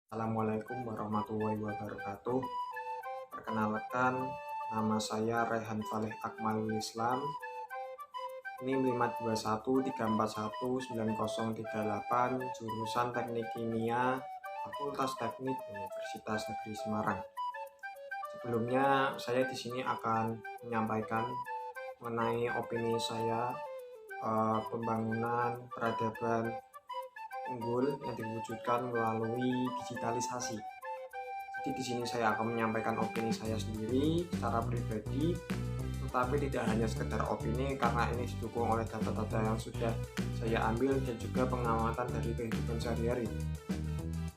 Assalamualaikum warahmatullahi wabarakatuh. Perkenalkan, nama saya Rehan Faleh Akmalul Islam. NIM 521341938, jurusan Teknik Kimia, Fakultas Teknik Universitas Negeri Semarang. Sebelumnya, saya di sini akan menyampaikan mengenai opini saya pembangunan peradaban unggul yang diwujudkan melalui digitalisasi. Jadi di sini saya akan menyampaikan opini saya sendiri secara pribadi, tetapi tidak hanya sekedar opini karena ini didukung oleh data-data yang sudah saya ambil dan juga pengamatan dari kehidupan sehari-hari.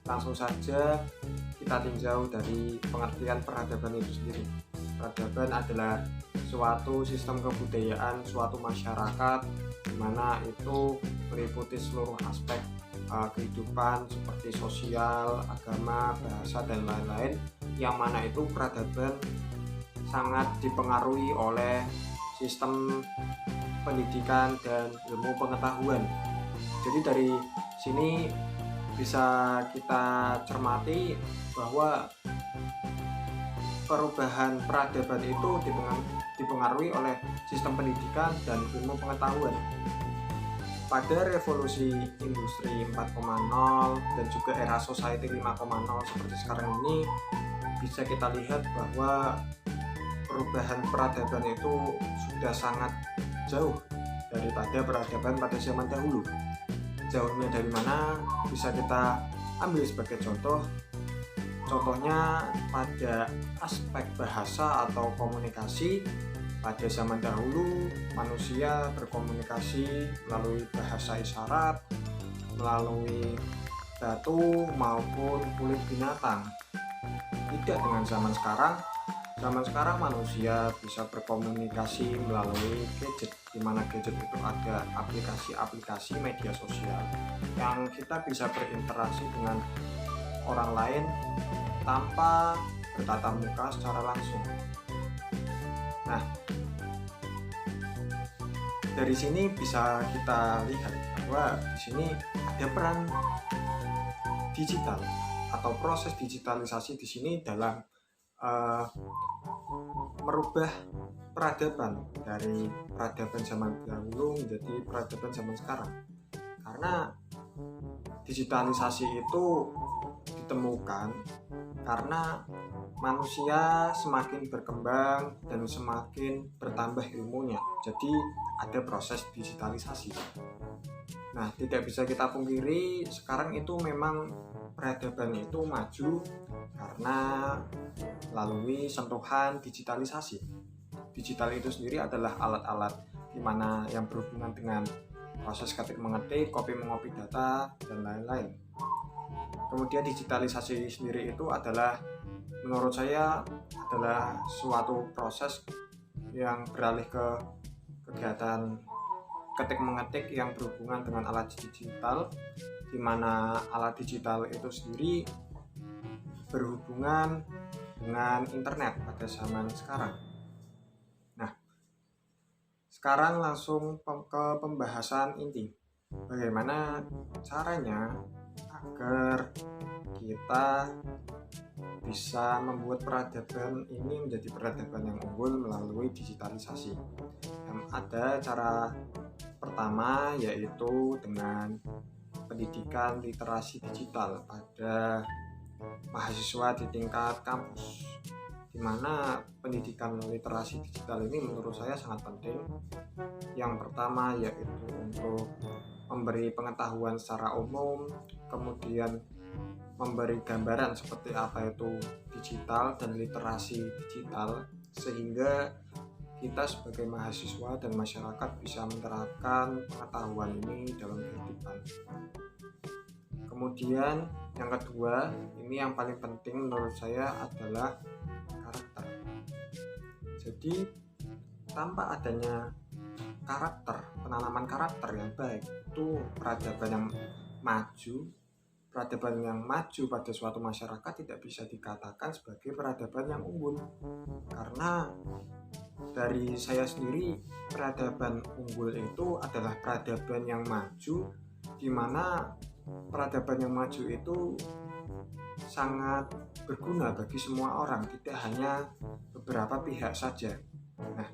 Langsung saja kita tinjau dari pengertian peradaban itu sendiri. Peradaban adalah suatu sistem kebudayaan suatu masyarakat di mana itu meliputi seluruh aspek kehidupan seperti sosial, agama, bahasa, dan lain-lain, yang mana itu peradaban sangat dipengaruhi oleh sistem pendidikan dan ilmu pengetahuan. Jadi dari sini bisa kita cermati bahwa perubahan peradaban itu dipengaruhi oleh sistem pendidikan dan ilmu pengetahuan. Pada revolusi industri 4.0 dan juga era society 5.0 seperti sekarang ini, bisa kita lihat bahwa perubahan peradaban itu sudah sangat jauh daripada peradaban pada zaman dahulu. Jauhnya dari mana? Bisa kita ambil sebagai contoh. Contohnya pada aspek bahasa atau komunikasi. Pada zaman dahulu, manusia berkomunikasi melalui bahasa isyarat, melalui batu maupun kulit binatang. Tidak dengan zaman sekarang. Zaman sekarang manusia bisa berkomunikasi melalui gadget, di mana gadget itu ada aplikasi-aplikasi media sosial yang kita bisa berinteraksi dengan orang lain tanpa bertatap muka secara langsung. Nah, dari sini bisa kita lihat bahwa di sini ada peran digital atau proses digitalisasi di sini dalam merubah peradaban dari peradaban zaman dahulu menjadi peradaban zaman sekarang. Karena digitalisasi itu ditemukan karena manusia semakin berkembang dan semakin bertambah ilmunya. Jadi ada proses digitalisasi. Nah, tidak bisa kita pungkiri sekarang itu memang peradaban itu maju karena melalui sentuhan digitalisasi. Digital itu sendiri adalah alat-alat di mana yang berhubungan dengan proses ketik mengetik, copy mengopi data, dan lain-lain. Kemudian digitalisasi sendiri itu adalah, menurut saya, adalah suatu proses yang beralih ke kegiatan ketik mengetik yang berhubungan dengan alat digital, di mana alat digital itu sendiri berhubungan dengan internet pada zaman sekarang. Nah, sekarang langsung ke pembahasan inti. Bagaimana caranya agar kita bisa membuat peradaban ini menjadi peradaban yang unggul melalui digitalisasi. Ada cara pertama, yaitu dengan pendidikan literasi digital pada mahasiswa di tingkat kampus, di mana pendidikan literasi digital ini menurut saya sangat penting. Yang pertama yaitu untuk memberi pengetahuan secara umum, kemudian memberi gambaran seperti apa itu digital dan literasi digital, sehingga kita sebagai mahasiswa dan masyarakat bisa menerapkan pengetahuan ini dalam kehidupan. Kemudian yang kedua, ini yang paling penting menurut saya adalah karakter. Jadi tanpa adanya karakter, penanaman karakter yang baik, itu peradaban yang maju pada suatu masyarakat tidak bisa dikatakan sebagai peradaban yang unggul. Karena dari saya sendiri, peradaban unggul itu adalah peradaban yang maju, di mana peradaban yang maju itu sangat berguna bagi semua orang, tidak hanya beberapa pihak saja. Nah,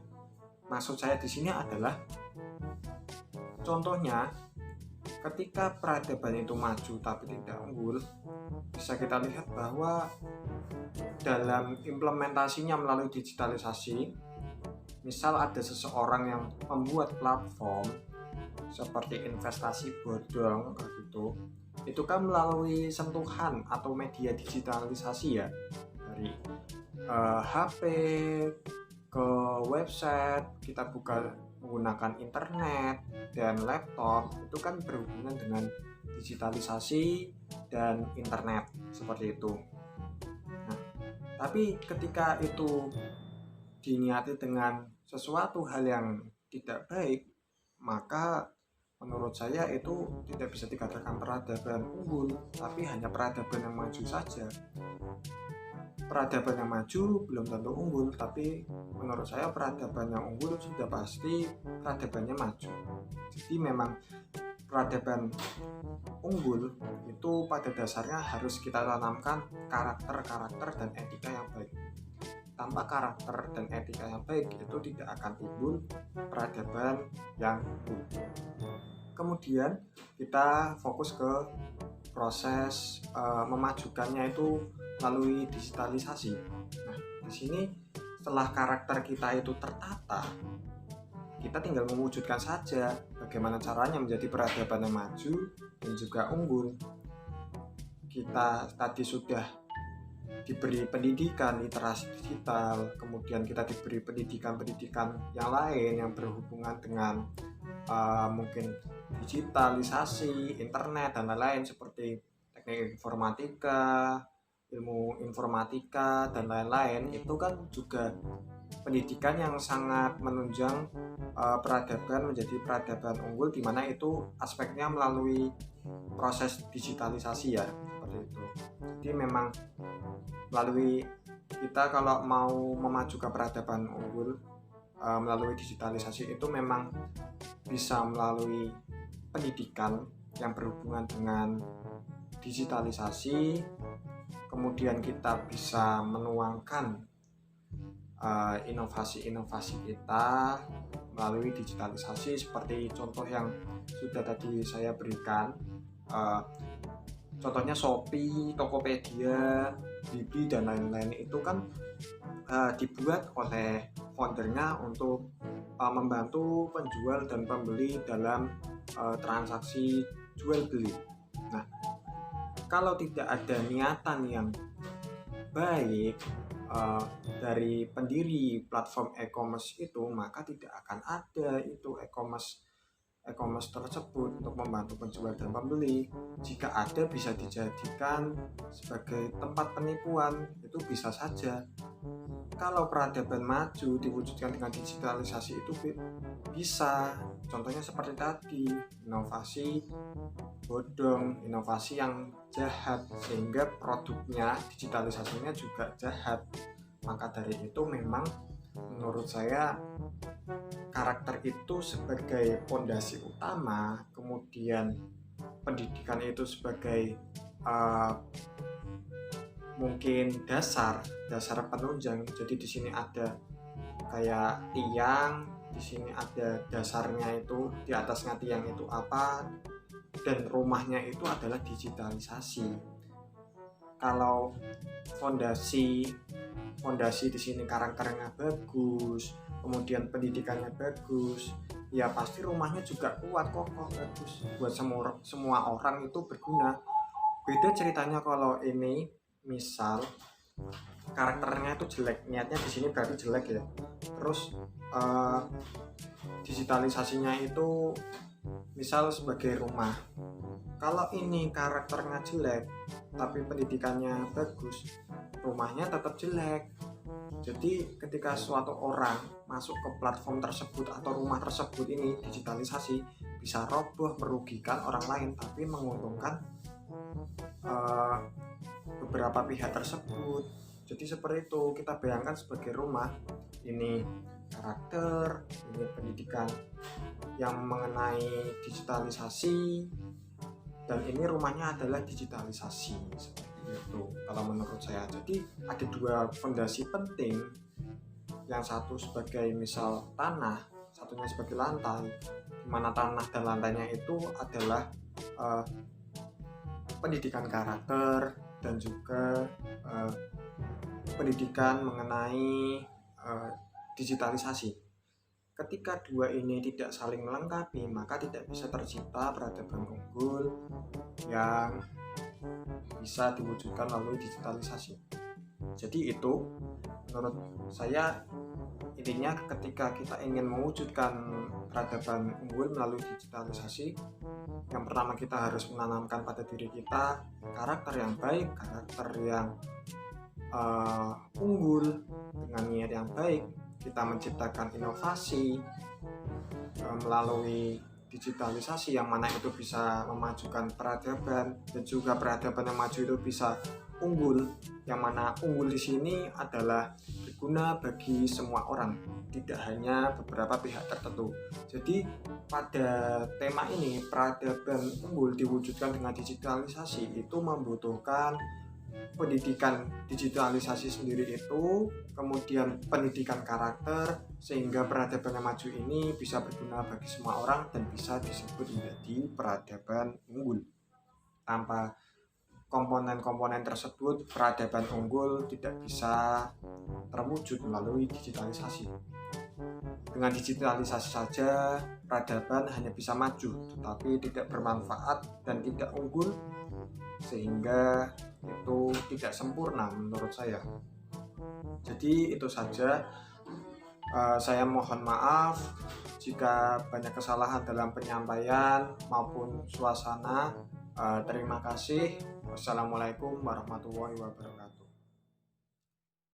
maksud saya di sini adalah contohnya ketika peradaban itu maju tapi tidak unggul, bisa kita lihat bahwa dalam implementasinya melalui digitalisasi, misal ada seseorang yang membuat platform seperti investasi bodong gitu, itu kan melalui sentuhan atau media digitalisasi ya, dari HP ke website, kita buka menggunakan internet dan laptop, itu kan berhubungan dengan digitalisasi dan internet seperti itu. Nah, tapi ketika itu diniati dengan sesuatu hal yang tidak baik, maka menurut saya itu tidak bisa dikatakan peradaban unggul, tapi hanya peradaban yang maju saja. Peradaban yang maju belum tentu unggul, tapi menurut saya peradaban yang unggul sudah pasti peradabannya maju. Jadi memang peradaban unggul itu pada dasarnya harus kita tanamkan karakter dan etika yang baik. Tanpa karakter dan etika yang baik itu tidak akan timbul peradaban yang unggul. Kemudian kita fokus ke proses memajukannya itu melalui digitalisasi. Nah, di sini setelah karakter kita itu tertata, kita tinggal mewujudkan saja bagaimana caranya menjadi peradaban yang maju dan juga unggul. Kita tadi sudah diberi pendidikan literasi digital, kemudian kita diberi pendidikan yang lain yang berhubungan dengan mungkin digitalisasi, internet dan lain-lain seperti teknik informatika, ilmu informatika dan lain-lain. Itu kan juga pendidikan yang sangat menunjang peradaban menjadi peradaban unggul, di mana itu aspeknya melalui proses digitalisasi ya, seperti itu. Jadi memang melalui kita kalau mau memajukan peradaban unggul melalui digitalisasi itu memang bisa melalui pendidikan yang berhubungan dengan digitalisasi, kemudian kita bisa menuangkan inovasi-inovasi kita melalui digitalisasi seperti contoh yang sudah tadi saya berikan, contohnya Shopee, Tokopedia, Blibli dan lain-lain itu kan dibuat oleh foundernya untuk membantu penjual dan pembeli dalam transaksi jual beli. Nah, kalau tidak ada niatan yang baik dari pendiri platform e-commerce itu, maka tidak akan ada itu e-commerce tersebut untuk membantu penjual dan pembeli. Jika ada, bisa dijadikan sebagai tempat penipuan, itu bisa saja. Kalau peradaban maju diwujudkan dengan digitalisasi itu bisa, contohnya seperti tadi, inovasi bodong, inovasi yang jahat, sehingga produknya, digitalisasinya juga jahat. Maka dari itu memang menurut saya karakter itu sebagai fondasi utama, kemudian pendidikan itu sebagai mungkin dasar penunjang. Jadi di sini ada kayak tiang, di sini ada dasarnya, itu di atasnya tiang itu apa, dan rumahnya itu adalah digitalisasi. Kalau fondasi di sini karakternya bagus, kemudian pendidikannya bagus, ya pasti rumahnya juga kuat, kokoh, bagus, buat semua orang itu berguna. Beda ceritanya kalau ini misal karakternya itu jelek, niatnya di sini berarti jelek ya, terus digitalisasinya itu misal sebagai rumah. Kalau ini karakternya jelek tapi pendidikannya bagus, rumahnya tetap jelek. Jadi ketika suatu orang masuk ke platform tersebut atau rumah tersebut, ini digitalisasi, bisa roboh, merugikan orang lain tapi menguntungkan beberapa pihak tersebut. Jadi seperti itu, kita bayangkan sebagai rumah, ini karakter, ini pendidikan yang mengenai digitalisasi, dan ini rumahnya adalah digitalisasi seperti itu. Itu kalau menurut saya. Jadi ada dua fondasi penting, yang satu sebagai misal tanah, satunya sebagai lantai, di mana tanah dan lantainya itu adalah pendidikan karakter dan juga pendidikan mengenai digitalisasi. Ketika dua ini tidak saling melengkapi, maka tidak bisa tercipta peradaban unggul yang bisa diwujudkan melalui digitalisasi. Jadi itu menurut saya intinya, ketika kita ingin mewujudkan peradaban unggul melalui digitalisasi, yang pertama kita harus menanamkan pada diri kita karakter yang baik, karakter yang unggul dengan niat yang baik. Kita menciptakan inovasi melalui digitalisasi, yang mana itu bisa memajukan peradaban, dan juga peradaban yang maju itu bisa unggul, yang mana unggul di sini adalah berguna bagi semua orang, tidak hanya beberapa pihak tertentu. Jadi pada tema ini, peradaban unggul diwujudkan dengan digitalisasi, itu membutuhkan pendidikan digitalisasi sendiri itu, kemudian pendidikan karakter, sehingga peradaban yang maju ini bisa berguna bagi semua orang dan bisa disebut menjadi peradaban unggul. Tanpa komponen-komponen tersebut, peradaban unggul tidak bisa terwujud melalui digitalisasi. Dengan digitalisasi saja, peradaban hanya bisa maju, tetapi tidak bermanfaat dan tidak unggul, sehingga itu tidak sempurna menurut saya. Jadi itu saja. Saya mohon maaf jika banyak kesalahan dalam penyampaian maupun suasana. Terima kasih. Wassalamualaikum warahmatullahi wabarakatuh.